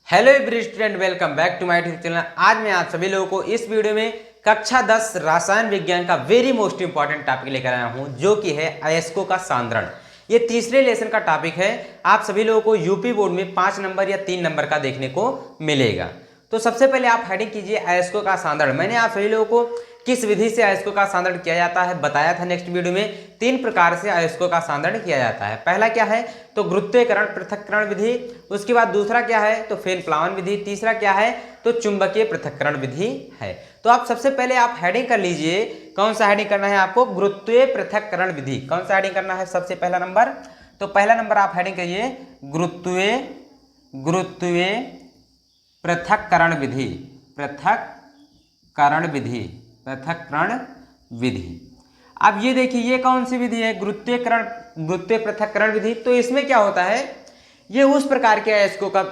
Hello every student, welcome back to my YouTube channel. आज मैं आप सभी लोगों को इस वीडियो में कक्षा 10 रसायन विज्ञान का वेरी मोस्ट इंपॉर्टेंट टॉपिक लेकर आया हूं, जो कि है अयस्कों का सांद्रण। ये तीसरे लेसन का टॉपिक है। आप सभी लोगों को यूपी बोर्ड में 5 नंबर या 3 नंबर का देखने को मिलेगा। तो सबसे पहले आप हेडिंग कीजिए अयस्कों का सांद्रण। मैंने आप सभी लोगों को किस विधि से अयस्कों का सांद्रण किया जाता है बताया था नेक्स्ट वीडियो में। 3 प्रकार से अयस्कों का सांद्रण किया जाता है। पहला क्या है तो गुरुत्वीयकरण पृथक्करण विधि, उसके बाद दूसरा क्या है तो फेन प्लावन विधि, तीसरा क्या है तो चुंबकीय पृथक्करण विधि है। तो आप सबसे पहले आप हेडिंग कर लीजिए, कौन सा हेडिंग करना है आपको, गुरुत्वीय पृथक्करण विधि। कौन सा हेडिंग करना है सबसे पहला नंबर, तो पहला नंबर आप हेडिंग करिए गुरुत्वीय पृथक्करण विधि, पृथक्करण विधि। अब ये देखिए ये कौन सी विधि है, गुरुत्वीय पृथक्करण विधि। तो इसमें क्या होता है, ये उस प्रकार के अयस्कों का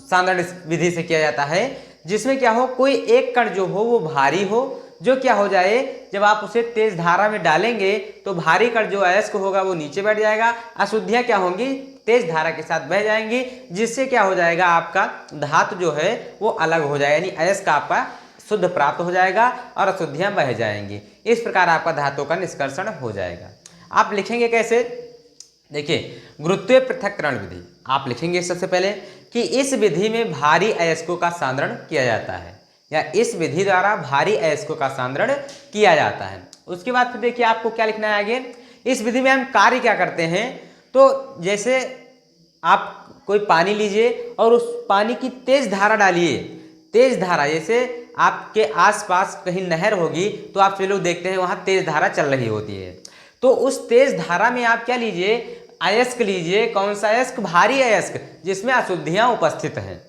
सांद्रण इस विधि से किया जाता है जिसमें क्या हो, कोई एक कण जो हो वो भारी हो, जो क्या हो जाए जब आप उसे तेज धारा में डालेंगे तो भारी कण जो अयस्क होगा वो नीचे बैठ जाएगा, अशुद्धियां क्या होंगी तेज धारा के साथ बह जाएंगी, जिससे क्या हो जाएगा आपका धातु जो है वो अलग हो जाएगा, यानी अयस्क आपका शुद्ध प्राप्त हो जाएगा और अशुद्धियां बह जाएंगी। इस प्रकार आपका धातु का निष्कर्षण हो जाएगा। आप लिखेंगे कैसे, देखिए गुरुत्वीय पृथक्करण विधि आप लिखेंगे सबसे पहले कि इस विधि में भारी अयस्कों का सांद्रण किया जाता है, या इस विधि द्वारा भारी अयस्कों का सांद्रण किया जाता है। उसके बाद फिर देखिए आपको क्या लिखना है आगे, इस विधि में हम कार्य क्या करते हैं। तो जैसे आप कोई पानी लीजिए और उस पानी की तेज धारा डालिए, तेज धारा जैसे आपके आसपास कहीं नहर होगी तो आप सभी लोग देखते हैं वहां तेज धारा चल रही होती है। तो उस तेज धारा में आप क्या लीजिए, अयस्क लीजिए। कौन सा अयस्क, भारी अयस्क जिसमें अशुद्धियां उपस्थित हैं।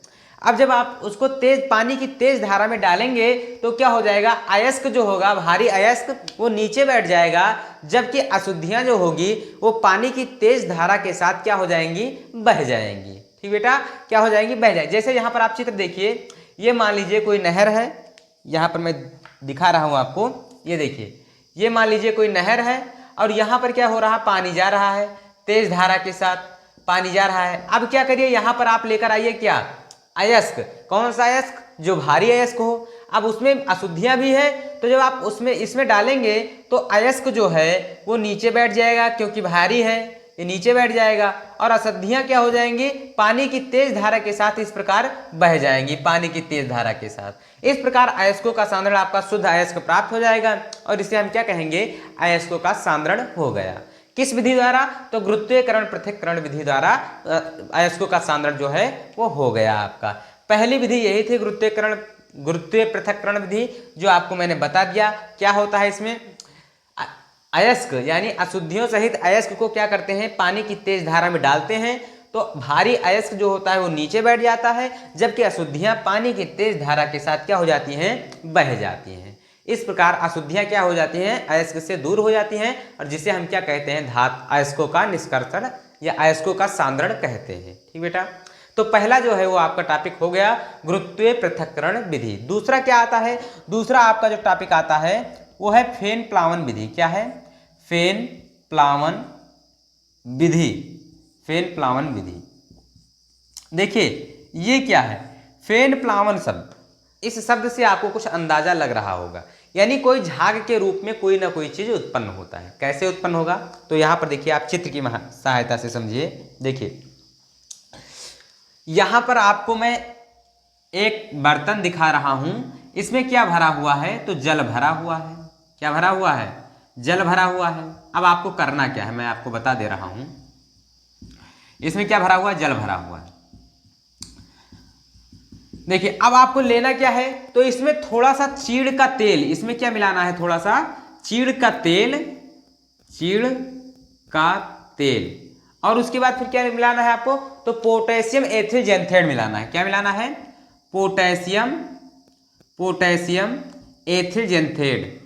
अब जब आप उसको तेज पानी की तेज धारा में डालेंगे तो क्या हो जाएगा, अयस्क जो होगा भारी अयस्क वो नीचे बैठ जाएगा, जबकि अशुद्धियां जो होगी वो पानी की तेज धारा के साथ क्या हो जाएंगी, बह जाएंगी। ठीक बेटा, क्या हो जाएंगी, बह जाएंगी। जैसे यहाँ पर आप चित्र देखिए, ये मान लीजिए कोई नहर है, यहाँ पर मैं दिखा रहा हूँ आपको, ये देखिए ये मान लीजिए कोई नहर है और यहाँ पर क्या हो रहा है, पानी जा रहा है, तेज धारा के साथ पानी जा रहा है। अब क्या करिए, यहाँ पर आप लेकर आइए क्या, अयस्क। कौन सा अयस्क, जो भारी अयस्क हो। अब उसमें अशुद्धियां भी है, तो जब आप उसमें इसमें डालेंगे तो अयस्क जो है वो नीचे बैठ जाएगा, क्योंकि भारी है ये नीचे बैठ जाएगा, और अशुद्धियां क्या हो जाएंगी, पानी की तेज धारा के साथ इस प्रकार बह जाएंगी, पानी की तेज धारा के साथ। इस प्रकार अयस्कों का सांद्रण आपका शुद्ध अयस्क प्राप्त हो जाएगा, और इसे हम क्या कहेंगे, अयस्कों का सांद्रण हो गया। किस विधि द्वारा, तो गुरुत्वीयकरण पृथक्करण विधि द्वारा अयस्कों का सांद्रण जो है वो हो गया आपका। पहली विधि यही थी गुरुत्वीय पृथक्करण विधि, जो आपको मैंने बता दिया। क्या होता है इसमें, अयस्क यानी अशुद्धियों सहित अयस्क को क्या करते हैं, पानी की तेज धारा में डालते हैं तो भारी अयस्क जो होता है वो नीचे बैठ जाता है, जबकि अशुद्धियां पानी की तेज धारा के साथ क्या हो जाती हैं, बह जाती हैं। इस प्रकार अशुद्धियां क्या हो जाती हैं, अयस्क से दूर हो जाती हैं, और जिसे हम क्या कहते हैं, अयस्कों का निष्कर्षण या अयस्कों का सांद्रण कहते हैं। ठीक बेटा, तो पहला जो है वो आपका टॉपिक हो गया गुरुत्वीय पृथक्करण विधि। दूसरा क्या आता है, दूसरा आपका जो टॉपिक आता है वो है फेन प्लावन विधि। क्या है, फेन प्लावन विधि। फेन प्लावन विधि देखिए ये क्या है, फेन प्लावन शब्द, इस शब्द से आपको कुछ अंदाजा लग रहा होगा, यानी कोई झाग के रूप में कोई ना कोई चीज उत्पन्न होता है। कैसे उत्पन्न होगा, तो यहां पर देखिए आप चित्र की सहायता से समझिए। देखिए यहां पर आपको मैं एक बर्तन दिखा रहा हूं, इसमें क्या भरा हुआ है, तो जल भरा हुआ है। क्या भरा हुआ है, जल भरा हुआ है। अब आपको करना क्या है, मैं आपको बता दे रहा हूं। इसमें क्या भरा हुआ है, जल भरा हुआ है। देखिए अब आपको लेना क्या है, तो इसमें थोड़ा सा चीड़ का तेल, इसमें क्या मिलाना है, थोड़ा सा चीड़ का तेल, चीड़ का तेल, और उसके बाद फिर क्या मिलाना है आपको, तो पोटेशियम एथिलजेंथेड मिलाना है। क्या मिलाना है, पोटेशियम एथिलजेंथेड,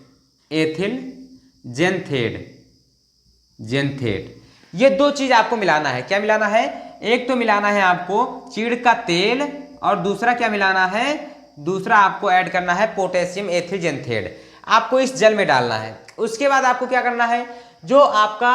ये दो चीज आपको मिलाना है। क्या मिलाना है, एक तो मिलाना है आपको चीड़ का तेल, और दूसरा क्या मिलाना है, दूसरा आपको ऐड करना है पोटेशियम एथिलजेंथेड। आपको इस जल में डालना है। उसके बाद आपको क्या करना है, जो आपका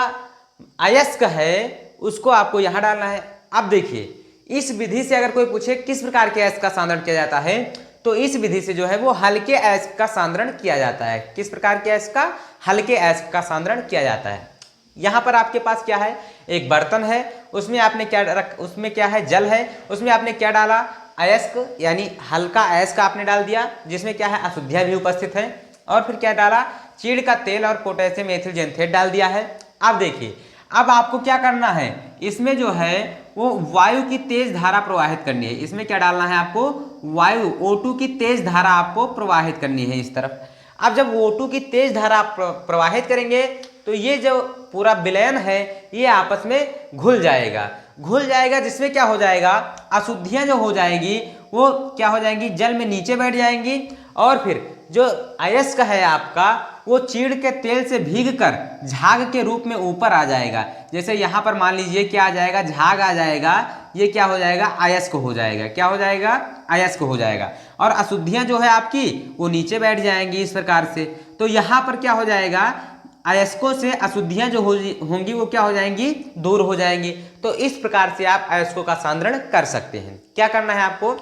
अयस्क है उसको आपको यहां डालना है। अब देखिए इस विधि से अगर कोई पूछे किस प्रकार के अयस्क का सांद्रण किया जाता है, तो इस विधि से जो है वो हल्के अयस्क का सांद्रण किया जाता है। किस प्रकार के अयस्क का? हल्के अयस्क का सांद्रण किया जाता है। यहाँ पर आपके पास क्या है, एक बर्तन है, उसमें आपने क्या उसमें क्या है, जल है, उसमें आपने क्या डाला, अयस्क यानी हल्का अयस्क आपने डाल दिया, जिसमें क्या है अशुद्धियाँ भी उपस्थित है, और फिर क्या डाला, चीड़ का तेल और पोटेशियम एथिल जेंथेट डाल दिया है। अब देखिए, अब आपको क्या करना है, इसमें जो है वो वायु की तेज धारा प्रवाहित करनी है। इसमें क्या डालना है आपको, वायु O2 की तेज धारा आपको प्रवाहित करनी है इस तरफ। अब जब O2 की तेज धारा प्रवाहित करेंगे तो ये जो पूरा विलयन है ये आपस में घुल जाएगा, जिसमें क्या हो जाएगा, अशुद्धियां जो हो जाएगी वो क्या हो जाएंगी, जल में नीचे बैठ जाएंगी, और फिर जो अयस्क है आपका वो चीड़ के तेल से भीगकर झाग के रूप में ऊपर आ जाएगा। जैसे यहाँ पर मान लीजिए क्या आ जाएगा, झाग आ जाएगा, ये क्या हो जाएगा, अयस्क हो जाएगा। क्या हो जाएगा, अयस्क हो जाएगा, और अशुद्धियां जो है आपकी वो नीचे बैठ जाएंगी इस प्रकार से। तो यहाँ पर क्या हो जाएगा, अयस्कों से अशुद्धियां जो होंगी वो क्या हो जाएंगी, दूर हो जाएंगी। तो इस प्रकार से आप अयस्कों का सांद्रण कर सकते हैं। क्या करना है आपको,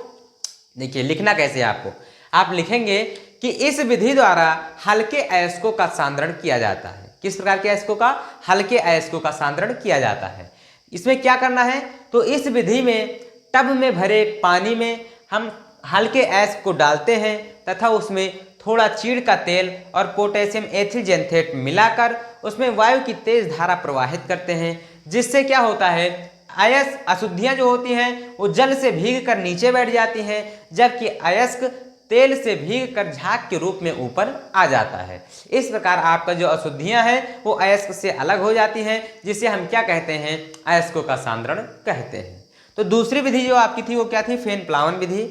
देखिए लिखना कैसे है आपको, आप लिखेंगे कि इस विधि द्वारा हल्के अयस्कों का सांद्रण किया जाता है। किस प्रकार के अयस्कों का, हल्के अयस्कों का सांद्रण किया जाता है। इसमें क्या करना है, तो इस विधि में टब में भरे पानी में हम हल्के अयस्क को डालते हैं तथा उसमें थोड़ा चीड़ का तेल और पोटेशियम एथिल जेंथेट मिलाकर उसमें वायु की तेज धारा प्रवाहित करते हैं, जिससे क्या होता है, अयस्क अशुद्धियां जो होती हैं वो जल से भीग कर नीचे बैठ जाती हैं, जबकि अयस्क तेल से भीग कर झाग के रूप में ऊपर आ जाता है। इस प्रकार आपका जो अशुद्धियां हैं वो अयस्क से अलग हो जाती हैं, जिसे हम क्या कहते हैं, अयस्कों का सांद्रण कहते हैं। तो दूसरी विधि जो आपकी थी वो क्या थी, फेन प्लावन विधि।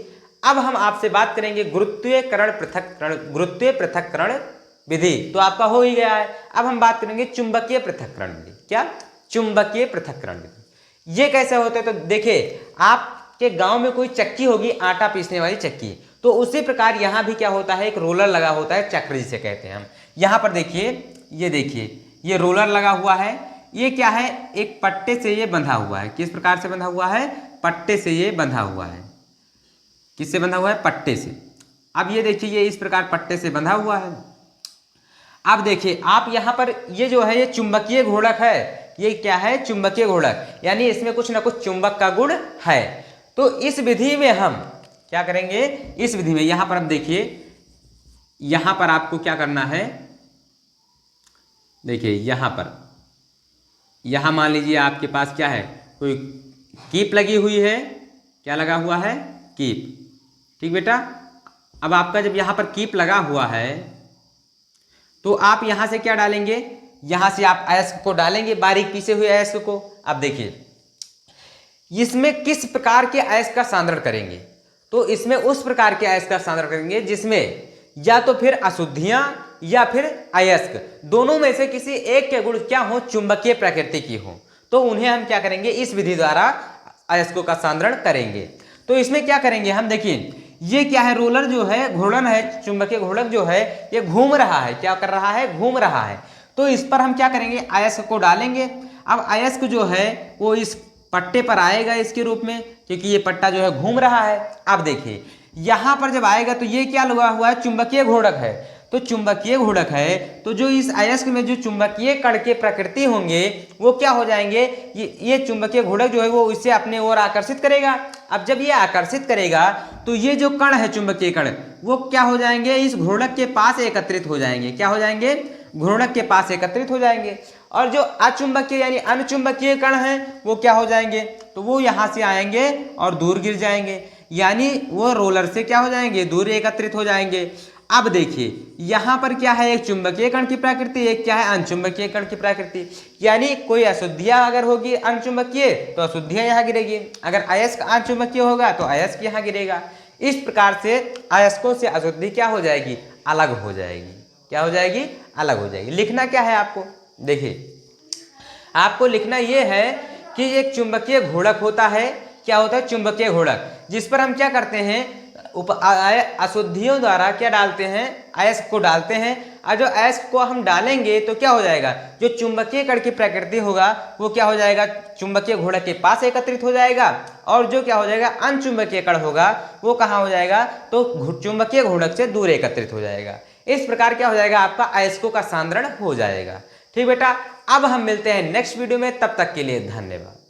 अब हम आपसे बात करेंगे गुरुत्वीय पृथक्करण विधि, तो आपका हो ही गया है। अब हम बात करेंगे चुंबकीय पृथक्करण विधि। क्या, चुंबकीय पृथक्करण विधि। ये कैसे होते हैं, तो देखिए आपके गांव में कोई चक्की होगी, आटा पीसने वाली चक्की, तो उसी प्रकार यहाँ भी क्या होता है, एक रोलर लगा होता है, चक्र जिसे कहते हैं हम। यहाँ पर देखिए, ये देखिए ये रोलर लगा हुआ है, ये क्या है, एक पट्टे से ये बंधा हुआ है। किस प्रकार से बंधा हुआ है, पट्टे से ये बंधा हुआ है। किससे बंधा हुआ है, पट्टे से। अब ये देखिए ये इस प्रकार पट्टे से बंधा हुआ है। अब देखिए आप यहाँ पर ये जो है ये चुंबकीय घोड़क है, ये क्या है, चुंबकीय घोड़क, यानी इसमें कुछ ना कुछ चुंबक का गुण है। तो इस विधि में हम क्या करेंगे, इस विधि में यहाँ पर अब देखिए, यहाँ पर आपको क्या करना है, देखिए यहाँ मान लीजिए आपके पास क्या है, कोई कीप लगी हुई है। क्या लगा हुआ है, कीप। ठीक बेटा, अब आपका जब यहाँ पर कीप लगा हुआ है तो आप यहाँ से क्या डालेंगे, यहाँ से आप अयस्क को डालेंगे, बारीक पीसे हुए अयस्क को। अब देखिए इसमें किस प्रकार के अयस्क का सांद्रण करेंगे, तो इसमें उस प्रकार के अयस्क का सांद्रण करेंगे जिसमें या तो फिर अशुद्धियां या फिर अयस्क, दोनों में से किसी एक के गुण क्या हो, चुंबकीय प्रकृति की हो, तो उन्हें हम क्या करेंगे, इस विधि द्वारा अयस्कों का सांद्रण करेंगे। तो इसमें क्या करेंगे हम, देखिए ये क्या है, रोलर जो है, घूर्णन है, चुंबकीय घोड़क जो है ये घूम रहा है। क्या कर रहा है, घूम रहा है। तो इस पर हम क्या करेंगे, अयस्क को डालेंगे। अब अयस्क जो है वो इस पट्टे पर आएगा इसके रूप में, क्योंकि ये पट्टा जो है घूम रहा है। अब देखिए यहाँ पर जब आएगा तो ये क्या लगा हुआ है, चुंबकीय घोड़क है। तो चुंबकीय घोड़क है तो जो इस अयस्क में जो चुंबकीय कण के प्रकृति होंगे वो क्या हो जाएंगे, ये चुंबकीय घोड़क जो है वो इसे अपने ओर आकर्षित करेगा। अब जब ये आकर्षित करेगा तो ये जो कण है, चुंबकीय कण, वो क्या हो जाएंगे, इस घोड़क के पास एकत्रित हो जाएंगे। क्या हो जाएंगे, घोड़क के पास एकत्रित हो जाएंगे। और जो अचुंबकीय यानी अनचुंबकीय कण हैं वो क्या हो जाएंगे, तो वो यहाँ से आएंगे और दूर गिर जाएंगे, यानी वो रोलर से क्या हो जाएंगे, दूर एकत्रित हो जाएंगे। अब देखिए यहाँ पर क्या है, एक चुंबकीय कण की प्रकृति, एक क्या है, अनचुंबकीय कण की प्रकृति। यानी कोई अशुद्धियां अगर होगी अनचुंबकीय तो अशुद्धियां यहाँ गिरेगी, अगर अयस्क अचुंबकीय होगा तो अयस्क यहाँ गिरेगा। इस प्रकार से अयस्कों से अशुद्धि क्या हो जाएगी, अलग हो जाएगी। क्या हो जाएगी, अलग हो जाएगी। लिखना क्या है आपको, देखिए आपको लिखना ये है कि एक चुंबकीय घोड़क होता है। क्या होता है, चुंबकीय घोड़क, जिस पर हम क्या करते हैं, अशुद्धियों द्वारा क्या डालते हैं, अयस्क को डालते हैं। और जो अयस्क को हम डालेंगे तो क्या हो जाएगा, जो चुंबकीय कण की प्रकृति होगा वो क्या हो जाएगा, चुंबकीय घोड़क के पास एकत्रित हो जाएगा। और जो क्या हो जाएगा, अनचुंबकीय कण होगा वो कहाँ हो जाएगा, तो चुंबकीय घोड़क से दूर एकत्रित हो जाएगा। इस प्रकार क्या हो जाएगा, आपका अयस्कों का सांद्रण हो जाएगा। ठीक बेटा, अब हम मिलते हैं नेक्स्ट वीडियो में, तब तक के लिए धन्यवाद।